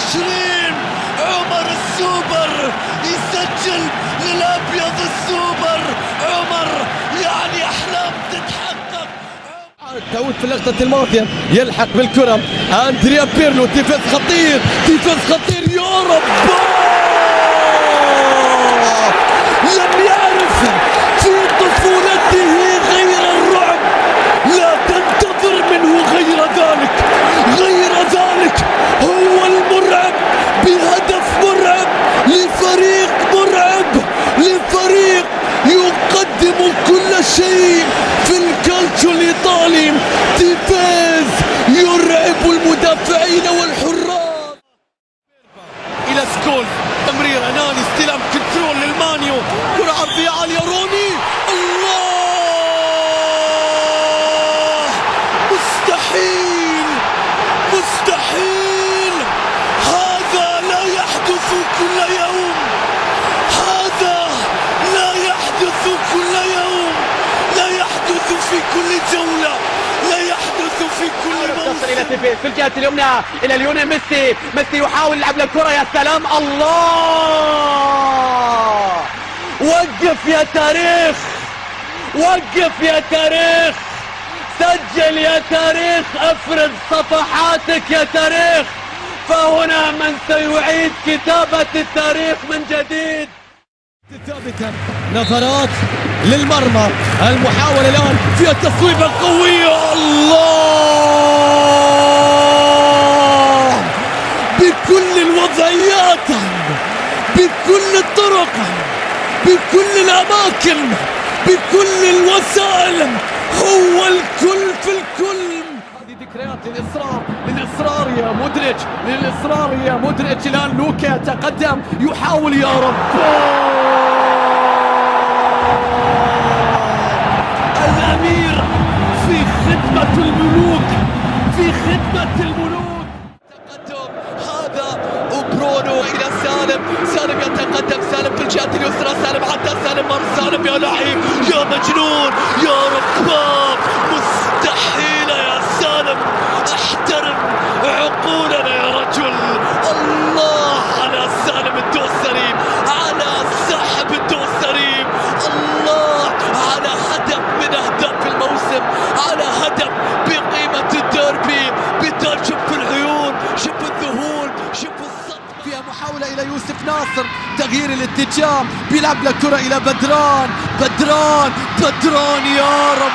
20 عمر السوبر يسجل للأبيض السوبر. عمر يعني أحلام تتحقق. تعود في اللقطة الماضية يلحق بالكرة أندريا بيرلو. تيفيز خطير، تيفيز خطير يا رب. لم يعرف في طفولته غير الرعب. لا تنتظر منه غير ذلك، غير ذلك. هو المرعب بهدف مرعب لفريق مرعب، لفريق يقدم كل شيء في الكالتشو الإيطالي. تيفيز يرعب المدافعين والحراس. إلى سكول، تمرير أناني، استلام كنترول للمانيو، كرة عرضية عالية روني. الله، مستحيل مستحيل. هذا لا يحدث كل يوم، هذا لا يحدث كل يوم، لا يحدث في كل جولة، لا يحدث في كل موسم. إلى تيفيز في الجهة اليمنى إلى ليونيل ميسي. ميسي يحاول يلعب للكرة. يا سلام، الله، وقف يا تاريخ، وقف يا تاريخ، سجل يا تاريخ، افرد صفحاتك يا تاريخ. فهنا من سيعيد كتابة التاريخ من جديد. ثابتة، نظرات للمرمى، المحاولة الآن فيها تصويبة قوية. الله، بكل الوضعيات، بكل الطرق، بكل الأماكن، بكل الوسائل، هو الكل في الكل. هذه ذكريات للإصرار يا مودريتش، للإصرار يا مودريتش. الآن لوكا تقدم يحاول. يا رب، الأمير في خدمة الملوك، في خدمة الملوك. تقدم هذا وبرونو إلى سالم. سالم يتقدم، سالم في الجهة اليسرى، سالم عدى، سالم مر، سالم يا لعيب يا مجنون يا رباب. مستحيل يا سالم، احترم عقولنا يا رجل. الله على سالم الدوسري، على سحب الدوسري. الله على هدف من أهداف الموسم، على هدف بقيمة الديربي. بالتالي شوف العيون، شوف الذهول، شوف الصدق. فيها محاولة إلى يوسف ناصر، تغيير الاتجاه، بيلعب لكرة إلى بدران. بدران، بدران يا رب،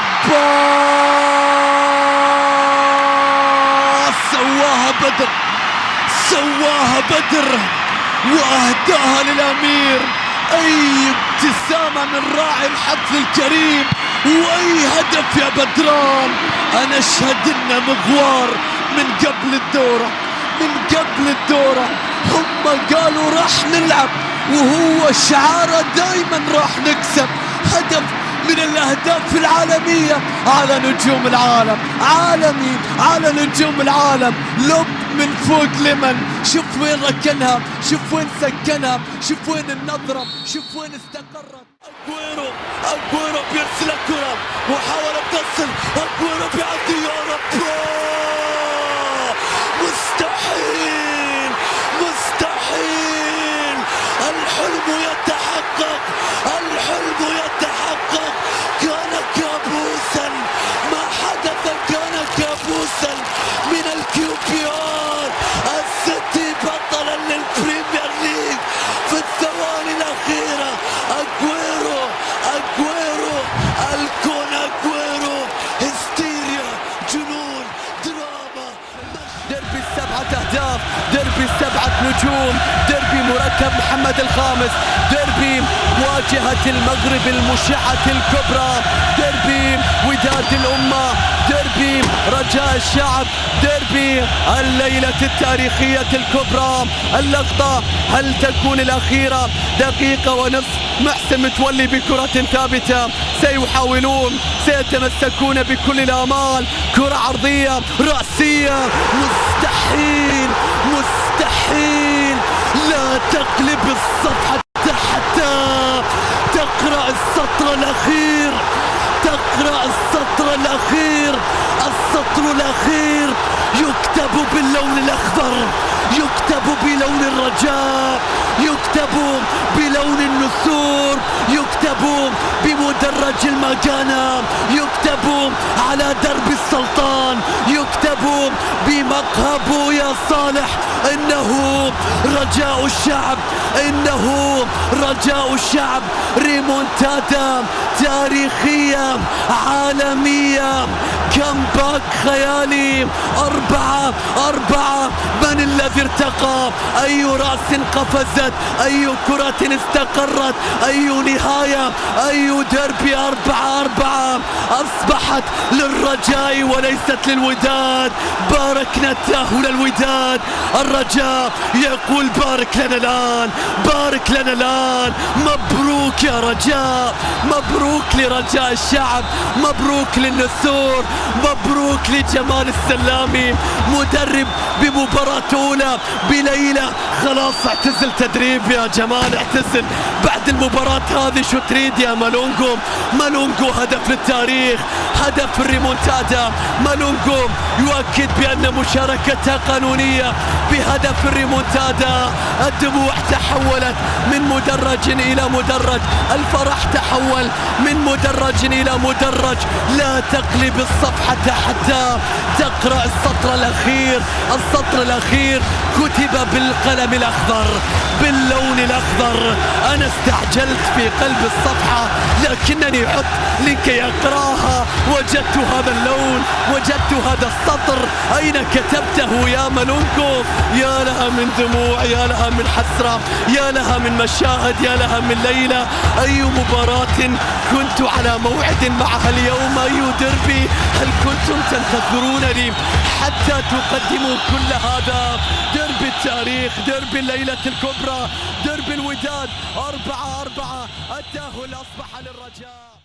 سواها بدر، سواها بدر وأهداها للأمير. أي ابتسامة من راعي الحفل الكريم، وأي هدف يا بدران. أنا أشهد إن مغوار من قبل الدورة، من قبل الدورة هم قالوا راح نلعب، وهو شعاره دايما راح نكسب. هدف من الأهداف العالمية على نجوم العالم، عالمي على نجوم العالم. لب من فوق لمن، شوف وين ركنها، شوف وين سكنها، شوف وين النظرة، شوف وين استقرت. أجويرو، أجويرو بيرسل الكرة، محاولة تصل، أجويرو بيعدي. يا رب، مستحيل مستحيل. الحلم يتحقق، الحلم يتحقق. كان كابوسا، ما حدث كان كابوسا من الكيوبيار. السيتي بطلا للبريمير ليج في الثواني الأخيرة. أجويرو، أجويرو، الكون أجويرو، هستيريا، جنون، دراما. ديربي السبعة أهداف، ديربي السبعة نجوم، ديربي مركب محمد الخامس، ديربي واجهة المغرب المشعة الكبرى، ديربي وداد الأمة، ديربي رجاء الشعب، ديربي الليلة التاريخية الكبرى. اللقطة هل تكون الأخيرة؟ دقيقة ونصف، محسن متولي بكرة ثابتة، سيحاولون، سيتمسكون بكل الآمال. كرة عرضية رأسية، مستحيل مستحيل. لا تقلب الصفحة حتى تقرأ السطر الأخير، تقرأ السطر الأخير. السطر الأخير يكتب باللون الأخضر، يكتب بلون الرجاء، يكتب بلون النسور، يكتب بمدرج المكانة، يكتب على درب السلطان، يكتب بمقهى بويا صالح إنه رجاء الشعب، إنه رجاء الشعب. ريمونتادا تاريخية عالمية، كمباك خيالي. 4-4. من الذي ارتقى؟ أي رأس قفزت؟ أي كرة استقرت؟ أي نهاية؟ أي ديربي؟ 4-4 أصبحت للرجاء وليست للوداد. باركنا التأهل الوداد، الرجاء يقول بارك لنا الآن، بارك لنا الآن. مبروك يا رجاء، مبروك لرجاء الشعب، مبروك للنسور، مبروك لجمال السلامي، مدرب بمباراة أولى بليلة. خلاص اعتزل تدريب يا جمال، اعتزل بعد المباراة هذه. شو تريد يا مالونجو؟ مالونجو هدف للتاريخ، هدف الريمونتادا. مالونجو يؤكد بأن مشاركتها قانونية بهدف الريمونتادا. الدموع تحولت من مدرج إلى مدرج، الفرح تحول من مدرج إلى مدرج. لا تقلب الصفحة حتى تقرأ السطر الأخير. السطر الأخير كتب بالقلم الأخضر، باللون الأخضر. أنا استعجلت في قلب الصفحة لكنني عدت لكي أقرأها، وجدت هذا اللون، وجدت هذا السطر. أين كتبته يا مالونجو؟ يا لها من دموع، يا لها من حسرة، يا لها من مشاهد، يا لها من ليلة. أي مباراة كنت على موعد معها اليوم، أي ديربي هل كنتم تنتظرونني حتى تقدموا كل هذا؟ ديربي التاريخ، ديربي الليلة الكبرى، ديربي الوداد. 4-4 التأهل أصبح للرجاء.